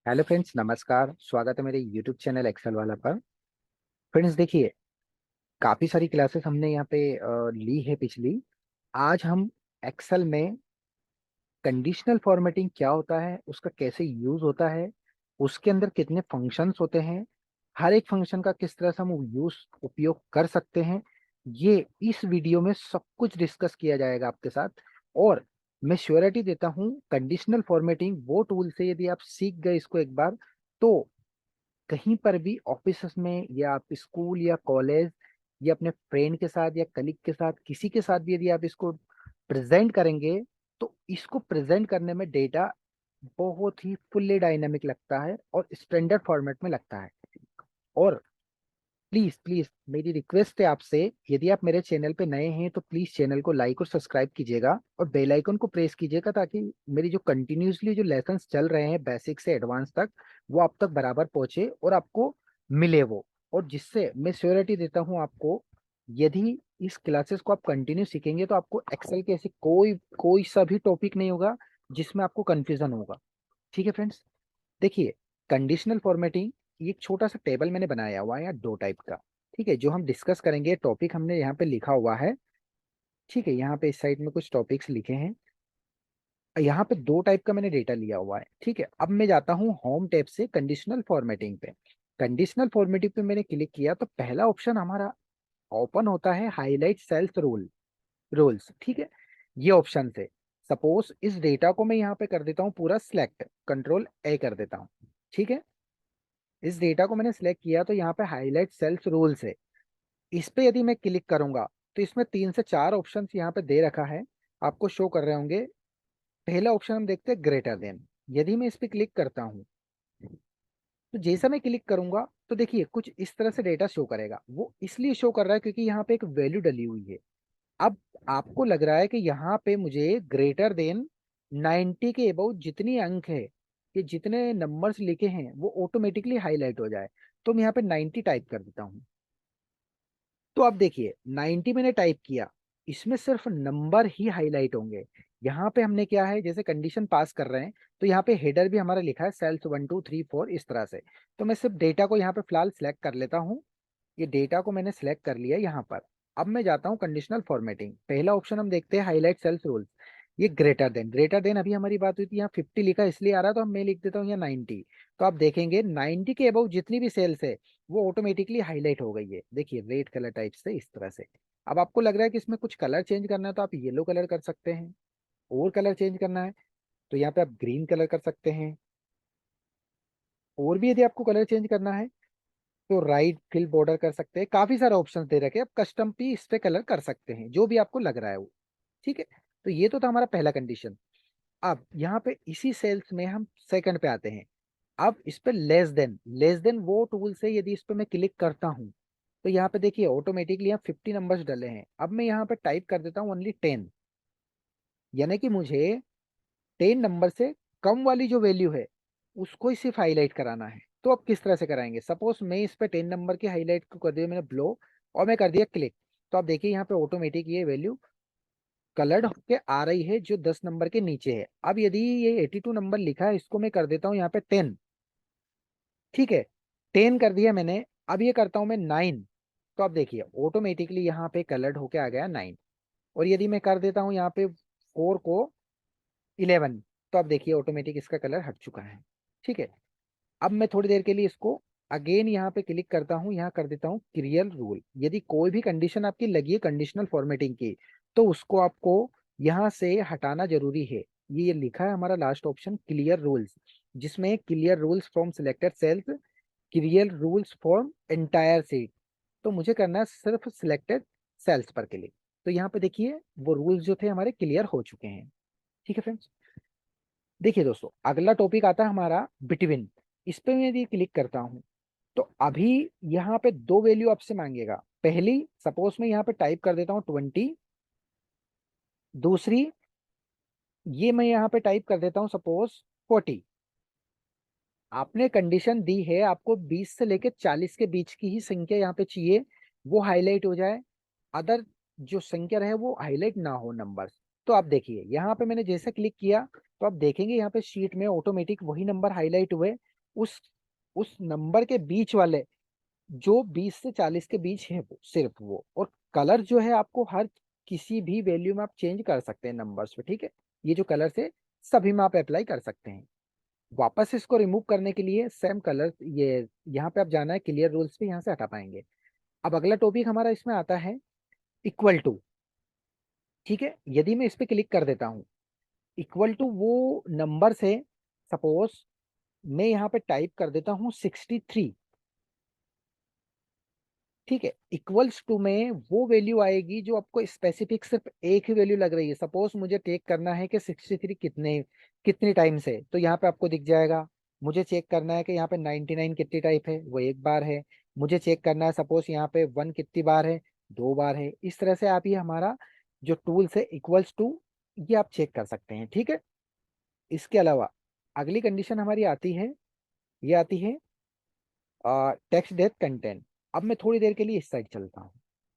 Hello friends, नमस्कार। स्वागत है मेरे यूट्यूब चैनल एक्सेल वाला पर। फ्रेंड्स देखिए, काफ़ी सारी क्लासेस हमने यहाँ पे ली है पिछली। आज हम एक्सेल में कंडीशनल फॉर्मेटिंग क्या होता है, उसका कैसे यूज़ होता है, उसके अंदर कितने फंक्शंस होते हैं, हर एक फंक्शन का किस तरह से हम यूज़ उपयोग कर सकते हैं, ये इस वीडियो में सब कुछ डिस्कस किया जाएगा आपके साथ। और मैं श्योरिटी देता हूँ, कंडीशनल फॉर्मेटिंग वो टूल से यदि आप सीख गए इसको एक बार, तो कहीं पर भी ऑफिस में या आप स्कूल या कॉलेज या अपने फ्रेंड के साथ या कलीग के साथ किसी के साथ भी यदि आप इसको प्रेजेंट करेंगे, तो इसको प्रेजेंट करने में डेटा बहुत ही फुल्ली डायनामिक लगता है और स्टैंडर्ड फॉर्मेट में लगता है। और प्लीज प्लीज मेरी रिक्वेस्ट है आपसे, यदि आप मेरे चैनल पे नए हैं तो प्लीज चैनल को लाइक और सब्सक्राइब कीजिएगा और बेल आइकन को प्रेस कीजिएगा, ताकि मेरी जो कंटिन्यूसली जो लेसन्स चल रहे हैं बेसिक से एडवांस तक, वो आप तक बराबर पहुंचे और आपको मिले वो। और जिससे मैं श्योरिटी देता हूं आपको, यदि इस क्लासेस को आप कंटिन्यू सीखेंगे तो आपको एक्सेल के ऐसे कोई कोई सा भी टॉपिक नहीं होगा जिसमें आपको कंफ्यूजन होगा। ठीक है फ्रेंड्स, देखिए, कंडीशनल फॉर्मेटिंग, ये एक छोटा सा टेबल मैंने बनाया हुआ है यहाँ दो टाइप का। ठीक है, जो हम डिस्कस करेंगे टॉपिक हमने यहाँ पे लिखा हुआ है। ठीक है, यहाँ पे इस साइड में कुछ टॉपिक्स लिखे हैं। यहाँ पे दो टाइप का मैंने डेटा लिया हुआ है। ठीक है, अब मैं जाता हूँ होम टैब से कंडीशनल फॉर्मेटिंग पे। कंडीशनल फॉर्मेटिंग पे मैंने क्लिक किया तो पहला ऑप्शन हमारा ओपन होता है, हाईलाइट सेल्स रूल्स। ठीक है, ये ऑप्शन से सपोज इस डेटा को मैं यहाँ पे कर देता हूँ पूरा सिलेक्ट, कंट्रोल ए कर देता हूँ। ठीक है, इस डेटा को मैंने सिलेक्ट किया तो यहाँ पे हाईलाइट सेल्स रूल्स है। इस पे यदि मैं क्लिक करूंगा तो इसमें 3 से 4 ऑप्शन यहाँ पे दे रखा है, आपको शो कर रहे होंगे। पहला ऑप्शन हम देखते हैं, ग्रेटर देन। यदि मैं इस पे क्लिक करता हूँ तो जैसा मैं क्लिक करूंगा तो देखिए कुछ इस तरह से डेटा शो करेगा। वो इसलिए शो कर रहा है क्योंकि यहाँ पे एक वैल्यू डली हुई है। अब आपको लग रहा है कि यहाँ पे मुझे ग्रेटर देन 90 के अबाउट जितनी अंक है, कि जितने नंबर्स लिखे हैं वो ऑटोमेटिकली हाईलाइट हो जाए, तो मैं यहाँ पे 90 टाइप कर देता हूँ। तो अब देखिए 90 मैंने टाइप किया, इसमें सिर्फ नंबर ही हाईलाइट होंगे। यहाँ पे हमने क्या है, जैसे कंडीशन पास कर रहे हैं, तो यहाँ पे हेडर भी हमारा लिखा है सेल्स 1 2 3 4 इस तरह से। तो मैं सिर्फ डेटा को यहाँ पे फिलहाल सिलेक्ट कर लेता हूँ। ये डेटा को मैंने सिलेक्ट कर लिया यहाँ पर। अब मैं जाता हूँ कंडीशनल फॉर्मेटिंग, पहला ऑप्शन हम देखते हैं हाईलाइट सेल्स रूल्स। ये ग्रेटर देन अभी हमारी बात हुई थी, यहाँ 50 लिखा इसलिए आ रहा है, तो हम मैं लिख देता हूँ यहाँ 90। तो आप देखेंगे 90 के अबाउ जितनी भी सेल्स है वो ऑटोमेटिकली हाईलाइट हो गई है, देखिए रेड कलर टाइप से इस तरह से। अब आपको लग रहा है कि इसमें कुछ कलर चेंज करना है तो आप येलो कलर कर सकते हैं। और कलर चेंज करना है तो यहाँ पे आप ग्रीन कलर कर सकते हैं। और भी यदि आपको कलर चेंज करना है तो राइट फिल बॉर्डर कर सकते हैं। काफी सारे ऑप्शंस दे रखे हैं, आप कस्टम भी इस पे कलर कर सकते हैं जो भी आपको लग रहा है वो। ठीक है, तो ये तो था हमारा पहला कंडीशन। अब यहाँ पे इसी सेल्स में हम सेकंड पे आते हैं। अब इस पे लेस देन वो टूल से यदि इस पे मैं क्लिक करता हूँ तो यहाँ पे देखिए ऑटोमेटिकली यहाँ 50 नंबर्स डले हैं। अब मैं यहाँ पे टाइप कर देता हूँ ओनली 10, यानी कि मुझे 10 नंबर से कम वाली जो वैल्यू है उसको ही सिर्फ हाईलाइट कराना है। तो अब किस तरह से कराएंगे, सपोज मैं इस पे 10 नंबर की हाईलाइट को कर दिया मैंने ब्लो, और मैं कर दिया क्लिक। तो आप देखिए यहाँ पे ऑटोमेटिक ये वैल्यू कलर्ड होके आ रही है जो 10 नंबर के नीचे है। अब यदि ये 82 नंबर लिखा है, इसको मैं कर देता हूँ यहाँ पे 10। ठीक है, 10 कर दिया मैंने। अब ये करता हूँ मैं 9। तो आप देखिए ऑटोमेटिकली यहाँ पे कलर्ड होके आ गया 9। और यदि मैं कर देता हूँ यहाँ पे 4 को 11, तो आप देखिए ऑटोमेटिक इसका कलर हट चुका है। ठीक है, अब मैं थोड़ी देर के लिए इसको अगेन यहाँ पे क्लिक करता हूँ, यहाँ कर देता हूँ क्लियर रूल। यदि कोई भी कंडीशन आपकी लगी है कंडीशनल फॉर्मेटिंग की, तो उसको आपको यहाँ से हटाना जरूरी है। ये लिखा है हमारा लास्ट ऑप्शन क्लियर रूल्स, जिसमें clear rules from selected cells, clear rules from entire sheet. तो मुझे करना है सिर्फ सिलेक्टेड सेल्स पर क्लिक। तो यहाँ पे देखिए वो रूल्स जो थे हमारे क्लियर हो चुके हैं। ठीक है फ्रेंड्स, देखिए दोस्तों, अगला टॉपिक आता है हमारा बिटवीन। इस पे मैं यदि क्लिक करता हूं तो अभी यहाँ पे दो वैल्यू आपसे मांगेगा। पहली, सपोज मैं यहाँ पे टाइप कर देता हूँ 20। दूसरी, ये मैं यहाँ पे टाइप कर देता हूँ सपोज 40। आपने कंडीशन दी है आपको 20 से लेकर 40 के बीच की ही संख्या यहाँ पे चाहिए, वो हाईलाइट हो जाए। अदर जो संख्या रहे वो हाईलाइट ना हो नंबर्स। तो आप देखिए यहाँ पे मैंने जैसे क्लिक किया तो आप देखेंगे यहाँ पे शीट में ऑटोमेटिक वही नंबर हाईलाइट हुए। उस उस नंबर के बीच वाले, जो 20 से 40 के बीच है वो, सिर्फ वो। और कलर जो है आपको हर किसी भी वैल्यू में आप चेंज कर सकते हैं नंबर्स पे, ठीक है। ये जो कलर है सभी में आप अप्लाई कर सकते हैं। वापस इसको रिमूव करने के लिए सेम कलर, ये यहाँ पे आप जाना है क्लियर रूल्स पे, यहाँ से हटा पाएंगे। अब अगला टॉपिक हमारा इसमें आता है इक्वल टू, ठीक है। यदि मैं इस पे क्लिक कर देता हूँ, इक्वल टू वो नंबर से, सपोज मैं यहाँ पे टाइप कर देता हूँ 63, ठीक है। इक्वल्स टू में वो वैल्यू आएगी जो आपको स्पेसिफिक सिर्फ एक ही वैल्यू लग रही है। सपोज मुझे टेक करना है कि 63 कितनी टाइम्स है, तो यहाँ पे आपको दिख जाएगा। मुझे चेक करना है कि यहाँ पे 99 कितनी टाइप है, वो एक बार है। मुझे चेक करना है सपोज यहाँ पे 1 कितनी बार है, 2 बार है। इस तरह से आप ये हमारा जो टूल्स है इक्वल्स टू, ये आप चेक कर सकते हैं, ठीक है। इसके अलावा अगली कंडीशन हमारी आती है, ये आती है टेक्स्ट डेट कंटेंट। अब मैं थोड़ी देर के लिए इस साइड चलता हूँ,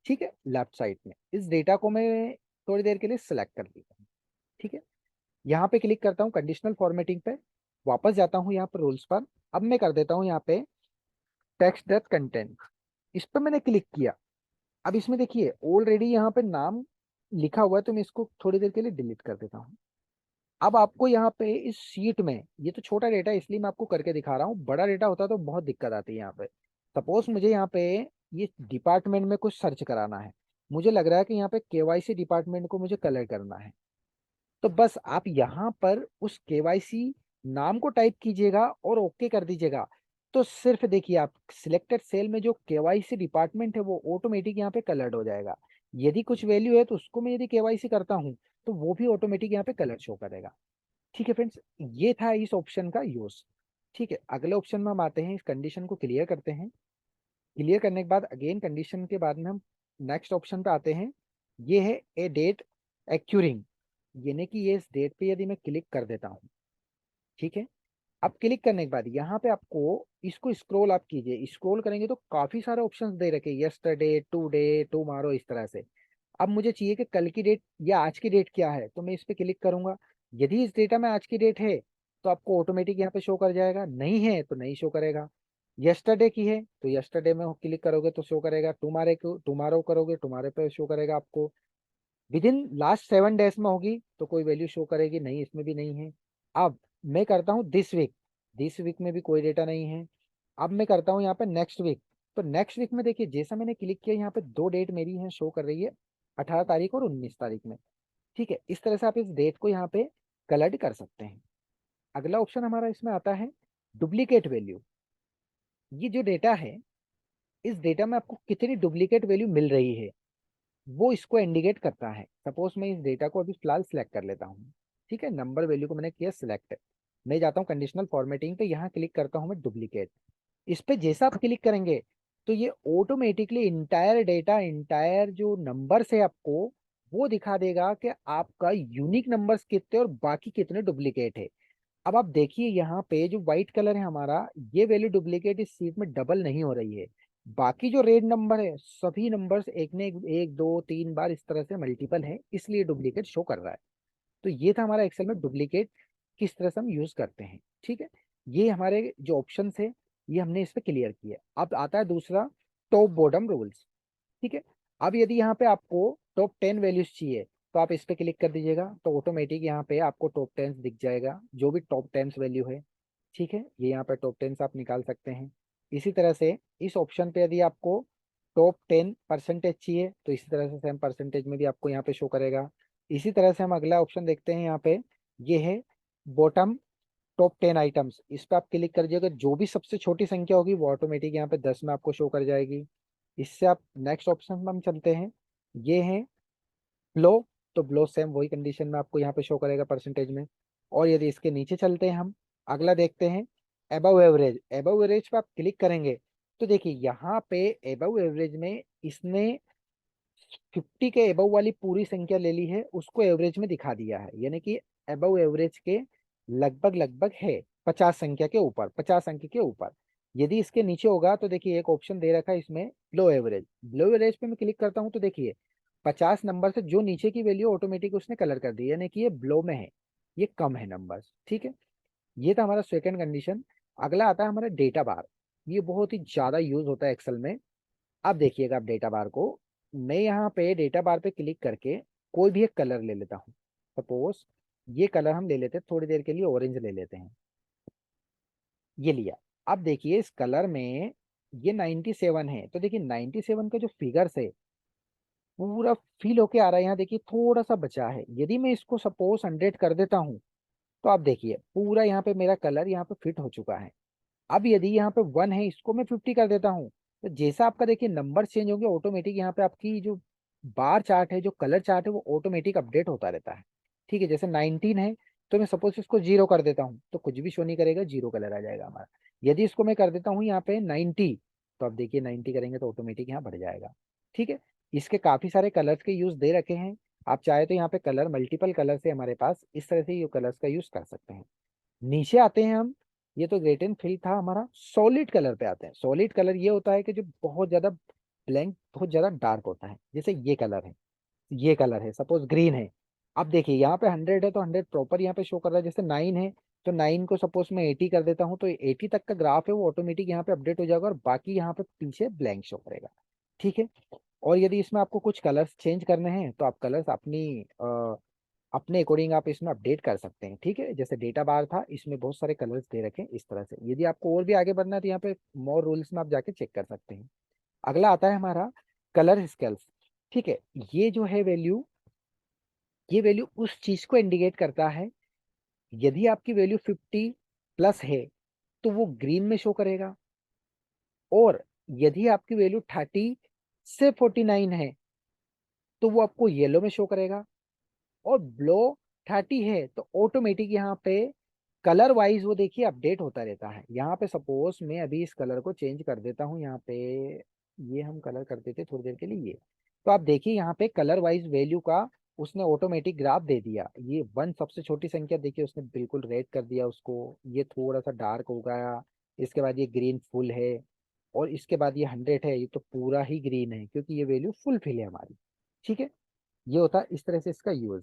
ठीक है। लेफ्ट साइड में इस डेटा को मैं थोड़ी देर के लिए सिलेक्ट कर लेता हूँ, ठीक है। यहाँ पे क्लिक करता हूँ कंडीशनल फॉर्मेटिंग पे, वापस जाता हूँ यहाँ पर रूल्स पर। अब मैं कर देता हूँ यहाँ पे टेक्स्ट डेट कंटेंट, इस पर मैंने क्लिक किया। अब इसमें देखिए ऑलरेडी यहाँ पे नाम लिखा हुआ है, तो मैं इसको थोड़ी देर के लिए डिलीट कर देता हूँ। अब आपको यहाँ पे इस शीट में, ये तो छोटा डेटा है इसलिए मैं आपको करके दिखा रहा हूँ, बड़ा डेटा होता तो बहुत दिक्कत आती है यहाँ पे। सपोज मुझे यहाँ पे ये डिपार्टमेंट में कुछ सर्च कराना है, मुझे लग रहा है कि यहाँ पे केवाईसी डिपार्टमेंट को मुझे कलर करना है। तो बस आप यहाँ पर उस केवाईसी नाम को टाइप कीजिएगा और ओके कर दीजिएगा। तो सिर्फ देखिए आप सिलेक्टेड सेल में जो केवाईसी डिपार्टमेंट है वो ऑटोमेटिक यहाँ पे कलर्ड हो जाएगा। यदि कुछ वैल्यू है तो उसको मैं यदि केवाईसी करता हूँ तो वो भी ऑटोमेटिक यहाँ पे कलर शो करेगा, ठीक है फ्रेंड्स। ये था इस ऑप्शन का यूज, ठीक है। अगले ऑप्शन में हम आते हैं, इस कंडीशन को क्लियर करते हैं। क्लियर करने के बाद अगेन कंडीशन के बाद में हम नेक्स्ट ऑप्शन पे आते हैं। ये है ए डेट एक्यूरिंग, यानी कि ये इस डेट पे यदि मैं क्लिक कर देता हूँ, ठीक है। अब क्लिक करने के बाद यहाँ पे आपको इसको स्क्रॉल आप कीजिए, स्क्रॉल करेंगे तो काफी सारे ऑप्शंस दे रखे, यस्टरडे, टुडे, टुमारो, इस तरह से। अब मुझे चाहिए कि कल की डेट या आज की डेट क्या है, तो मैं इस पे क्लिक करूंगा। यदि इस डेटा में आज की डेट है तो आपको ऑटोमेटिक यहाँ पे शो कर जाएगा, नहीं है तो नहीं शो करेगा। यस्टरडे की है तो यस्टरडे में क्लिक करोगे तो शो करेगा, टुमारे को टुमारो करोगे टुमारे पे शो करेगा आपको। विद इन लास्ट 7 डेज में होगी तो कोई वैल्यू शो करेगी, नहीं इसमें भी नहीं है। अब मैं करता हूँ दिस वीक में भी कोई डेटा नहीं है। अब मैं करता हूँ यहाँ पे नेक्स्ट वीक, तो नेक्स्ट वीक में देखिए जैसा मैंने क्लिक किया यहाँ पे दो डेट मेरी है शो कर रही है, 18 तारीख और 19 तारीख में, ठीक है। इस तरह से आप इस डेट को यहाँ पे कलर्ड कर सकते हैं। अगला ऑप्शन हमारा इसमें आता है डुप्लीकेट वैल्यू। ये जो डेटा है, इस डेटा में आपको कितनी डुप्लीकेट वैल्यू मिल रही है वो इसको इंडिकेट करता है। सपोज मैं इस डेटा को अभी फिलहाल सिलेक्ट कर लेता हूँ, ठीक है। नंबर वैल्यू को मैंने किया सिलेक्ट, मैं जाता हूँ कंडीशनल फॉर्मेटिंग पे, यहाँ क्लिक करता हूँ मैं डुप्लीकेट। इस पे जैसा आप क्लिक करेंगे तो ये ऑटोमेटिकली इंटायर डेटा, इंटायर जो नंबर्स है आपको वो दिखा देगा कि आपका यूनिक नंबर्स कितने और बाकी कितने डुप्लीकेट है। अब आप देखिए यहाँ पे जो व्हाइट कलर है हमारा, ये वैल्यू डुप्लीकेट इस सीट में डबल नहीं हो रही है। बाकी जो रेड नंबर है सभी नंबर्स एक ने एक दो तीन बार इस तरह से मल्टीपल है, इसलिए डुप्लीकेट शो कर रहा है। तो ये था हमारा एक्सेल में डुप्लीकेट किस तरह से हम यूज करते हैं, ठीक है। ये हमारे जो ऑप्शन है ये हमने इस पे क्लियर किया। अब आता है दूसरा टॉप बॉटम रूल्स, ठीक है। अब यदि यहाँ पे आपको टॉप 10 वैल्यूज चाहिए तो आप इस पे क्लिक कर दीजिएगा, तो ऑटोमेटिक यहाँ पे आपको टॉप 10 दिख जाएगा, जो भी टॉप 10 वैल्यू है, ठीक है। ये यहाँ पे टॉप 10 आप निकाल सकते हैं। इसी तरह से इस ऑप्शन पे यदि आपको टॉप 10% चाहिए तो इसी तरह से सेम परसेंटेज में भी आपको यहाँ पे शो करेगा। इसी तरह से हम अगला ऑप्शन देखते हैं यहाँ पे, ये है बॉटम टॉप 10 आइटम्स। इस पर आप क्लिक कर दीजिएगा, जो भी सबसे छोटी संख्या होगी वो ऑटोमेटिक यहाँ पे 10 में आपको शो कर जाएगी। इससे आप नेक्स्ट ऑप्शन में हम चलते हैं, ये है ब्लो। तो ब्लो सेम वही कंडीशन में आपको यहाँ पे शो करेगा परसेंटेज में। और यदि इसके नीचे चलते हैं हम, अगला देखते हैं एबव एवरेज। एबव एवरेज पे आप क्लिक करेंगे तो देखिए यहाँ पे एबव एवरेज में इसने 50 के एबव वाली पूरी संख्या ले ली है, उसको एवरेज में दिखा दिया है, यानी कि एबव एवरेज के लगभग लगभग है 50 संख्या के ऊपर, 50 अंक के ऊपर। यदि इसके नीचे होगा तो देखिए एक ऑप्शन दे रखा है इसमें लो एवरेज। लो एवरेज पे मैं क्लिक करता हूँ तो देखिए 50 नंबर से जो नीचे की वैल्यू ऑटोमेटिक उसने कलर कर दी, यानी कि ये ब्लो में है, ये कम है नंबर, ठीक है। ये था हमारा सेकंड कंडीशन। अगला आता है हमारा डेटा बार। ये बहुत ही ज्यादा यूज होता है एक्सेल में। अब देखिएगा आप डेटा बार को, मैं यहाँ पे डेटा बार पे क्लिक करके कोई भी एक कलर ले लेता हूँ। सपोज ये कलर हम ले लेते हैं थोड़ी देर के लिए, ऑरेंज ले लेते हैं। ये लिया। अब देखिए इस कलर में ये 97 है, तो देखिए 97 का जो फिगर्स है पूरा फिल होके आ रहा है। यहाँ देखिए थोड़ा सा बचा है, यदि मैं इसको सपोज 100 कर देता हूँ तो आप देखिए पूरा यहाँ पे मेरा कलर यहाँ पे फिट हो चुका है। अब यदि यहाँ पे 1 है, इसको मैं 50 कर देता हूँ, तो जैसा आपका देखिए नंबर चेंज होंगे ऑटोमेटिक यहाँ पे आपकी जो बार चार्ट है, जो कलर चार्ट है, वो ऑटोमेटिक अपडेट होता रहता है। ठीक है, जैसे 19 है तो मैं सपोज इसको 0 कर देता हूँ तो कुछ भी शो नहीं करेगा, 0 कलर आ जाएगा हमारा। यदि इसको मैं कर देता हूँ यहाँ पे 90, तो आप देखिए 90 करेंगे तो ऑटोमेटिक यहाँ बढ़ जाएगा। ठीक है, इसके काफी सारे कलर्स के यूज दे रखे हैं। आप चाहे तो यहाँ पे कलर मल्टीपल कलर से हमारे पास इस तरह से ये कलर्स का यूज कर सकते हैं। नीचे आते हैं हम। ये तो ग्रेट एंड फिल था हमारा। सॉलिड कलर पे आते हैं। सॉलिड कलर ये होता है कि जो बहुत ज्यादा ब्लैंक, बहुत ज्यादा डार्क होता है। जैसे ये कलर है, ये कलर है, सपोज ग्रीन है। अब देखिए यहाँ पे 100 है तो 100 प्रॉपर यहाँ पे शो कर रहा है। जैसे 9 है तो 9 को सपोज मैं 80 कर देता हूँ तो 80 तक का ग्राफ है वो ऑटोमेटिक यहाँ पे अपडेट हो जाएगा और बाकी यहाँ पे पीछे ब्लैंक शो करेगा। ठीक है, और यदि इसमें आपको कुछ कलर्स चेंज करने हैं तो आप कलर्स अपने अकॉर्डिंग आप इसमें अपडेट कर सकते हैं। ठीक है, जैसे डेटा बार था इसमें बहुत सारे कलर्स दे रखे हैं इस तरह से। यदि आपको और भी आगे बढ़ना है तो यहाँ पे मोर रूल्स में आप जाके चेक कर सकते हैं। अगला आता है हमारा कलर स्केल्स। ठीक है, ये जो है वैल्यू, ये वैल्यू उस चीज को इंडिकेट करता है। यदि आपकी वैल्यू 50 प्लस है तो वो ग्रीन में शो करेगा, और यदि आपकी वैल्यू 30 से 49 है तो वो आपको येलो में शो करेगा, और ब्लो 30 है तो ऑटोमेटिक यहाँ पे कलर वाइज वो देखिए अपडेट होता रहता है। यहाँ पे सपोज मैं अभी इस कलर को चेंज कर देता हूँ यहाँ पे, ये हम कलर करते थे थोड़ी देर के लिए ये, तो आप देखिए यहाँ पे कलर वाइज वैल्यू का उसने ऑटोमेटिक ग्राफ दे दिया। ये 1 सबसे छोटी संख्या देखिए उसने बिल्कुल रेड कर दिया उसको, ये थोड़ा सा डार्क हो गया, इसके बाद ये ग्रीन फुल है, और इसके बाद ये 100 है, ये तो पूरा ही ग्रीन है क्योंकि ये वैल्यू फुल फिल है हमारी। ठीक है, ये होता है इस तरह से इसका यूज।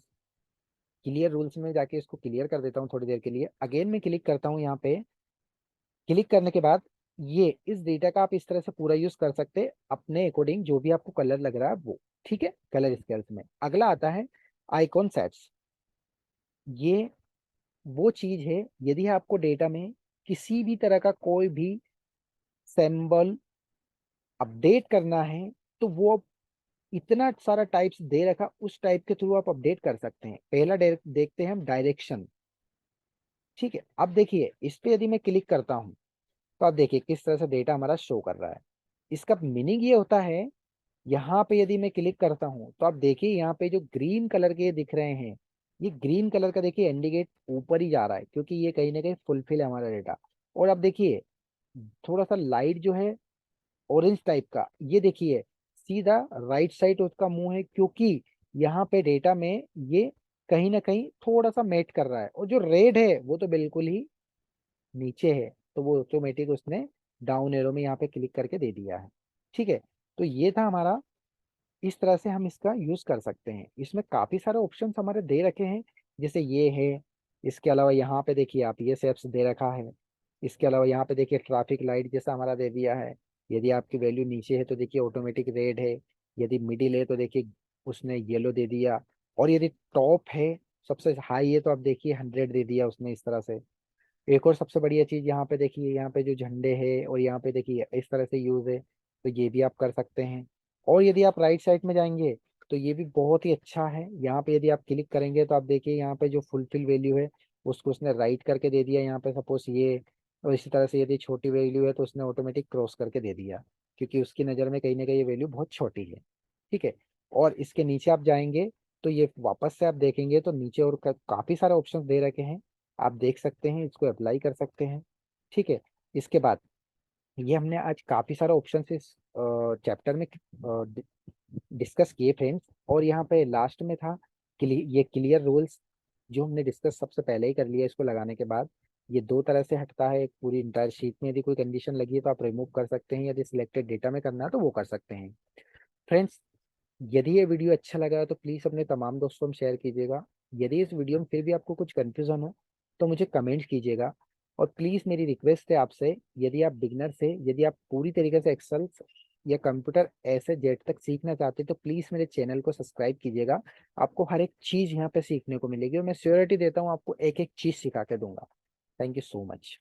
क्लियर रूल्स में जाके इसको क्लियर कर देता हूँ थोड़ी देर के लिए। अगेन मैं क्लिक करता हूँ यहाँ पे। क्लिक करने के बाद ये इस डेटा का आप इस तरह से पूरा यूज कर सकते हैं अपने अकॉर्डिंग, जो भी आपको कलर लग रहा है वो। ठीक है, कलर स्केल्स में अगला आता है आइकॉन सेट्स। ये वो चीज है, यदि आपको डेटा में किसी भी तरह का कोई भी सिंबल अपडेट करना है तो वो इतना सारा टाइप्स दे रखा, उस टाइप के थ्रू आप अपडेट कर सकते हैं। पहला देखते हैं हम डायरेक्शन। ठीक है, अब देखिए इस पे यदि मैं क्लिक करता हूँ तो आप देखिए किस तरह से डेटा हमारा शो कर रहा है। इसका मीनिंग ये होता है, यहाँ पे यदि मैं क्लिक करता हूँ तो आप देखिए यहाँ पे जो ग्रीन कलर के दिख रहे हैं, ये ग्रीन कलर का देखिए इंडिकेट ऊपर ही जा रहा है क्योंकि ये कहीं ना कहीं फुलफिल है हमारा डेटा। और आप देखिए थोड़ा सा लाइट जो है ऑरेंज टाइप का, ये देखिए सीधा राइट साइड उसका मुंह है क्योंकि यहाँ पे डेटा में ये कहीं ना कहीं थोड़ा सा मैच कर रहा है, और जो रेड है वो तो बिल्कुल ही नीचे है, तो वो ऑटोमेटिक उसने डाउन एरो में यहाँ पे क्लिक करके दे दिया है। ठीक है, तो ये था हमारा, इस तरह से हम इसका यूज कर सकते हैं। इसमें काफी सारे ऑप्शंस हमारे दे रखे हैं, जैसे ये है। इसके अलावा यहाँ पे देखिए आप ये सेप्स दे रखा है। इसके अलावा यहाँ पे देखिए ट्रैफिक लाइट जैसा हमारा दे दिया है। यदि आपकी वैल्यू नीचे है तो देखिए ऑटोमेटिक रेड है, यदि मिडिल है तो देखिए उसने येलो दे दिया, और यदि टॉप है, सबसे हाई है, तो आप देखिए 100 दे दिया उसने इस तरह से। एक और सबसे बढ़िया चीज यहाँ पे देखिए, यहाँ पे जो झंडे है और यहाँ पे देखिए इस तरह से यूज है, तो ये भी आप कर सकते हैं। और यदि आप राइट साइड में जाएंगे तो ये भी बहुत ही अच्छा है। यहाँ पे यदि आप क्लिक करेंगे तो आप देखिए यहाँ पे जो फुलफिल वैल्यू है उसको उसने राइट करके दे दिया यहाँ पे सपोज ये। और इसी तरह से यदि छोटी वैल्यू है तो उसने ऑटोमेटिक क्रॉस करके दे दिया, क्योंकि उसकी नज़र में कहीं ना कहीं ये वैल्यू बहुत छोटी है। ठीक है, और इसके नीचे आप जाएंगे तो ये वापस से आप देखेंगे तो नीचे और काफी सारे ऑप्शंस दे रखे हैं, आप देख सकते हैं, इसको अप्लाई कर सकते हैं। ठीक है, इसके बाद ये हमने आज काफी सारे ऑप्शन इस चैप्टर में डिस्कस किए फ्रेंड्स। और यहाँ पे लास्ट में था ये क्लियर रूल्स, जो हमने डिस्कस सबसे पहले ही कर लिया। इसको लगाने के बाद ये दो तरह से हटता है, एक पूरी इंटायर शीट में यदि कोई कंडीशन लगी है तो आप रिमूव कर सकते हैं, यदि सिलेक्टेड डेटा में करना है तो वो कर सकते हैं। फ्रेंड्स, यदि ये वीडियो अच्छा लगा है तो प्लीज़ अपने तमाम दोस्तों में शेयर कीजिएगा। यदि इस वीडियो में फिर भी आपको कुछ कन्फ्यूजन हो तो मुझे कमेंट कीजिएगा। और प्लीज मेरी रिक्वेस्ट है आपसे, यदि आप बिगनर से, यदि आप पूरी तरीके से एक्सेल या कंप्यूटर ऐसे जेड तक सीखना चाहते हैं तो प्लीज मेरे चैनल को सब्सक्राइब कीजिएगा। आपको हर एक चीज यहाँ पे सीखने को मिलेगी और मैं श्योरिटी देता हूँ आपको एक एक चीज सिखा के दूंगा। Thank you so much.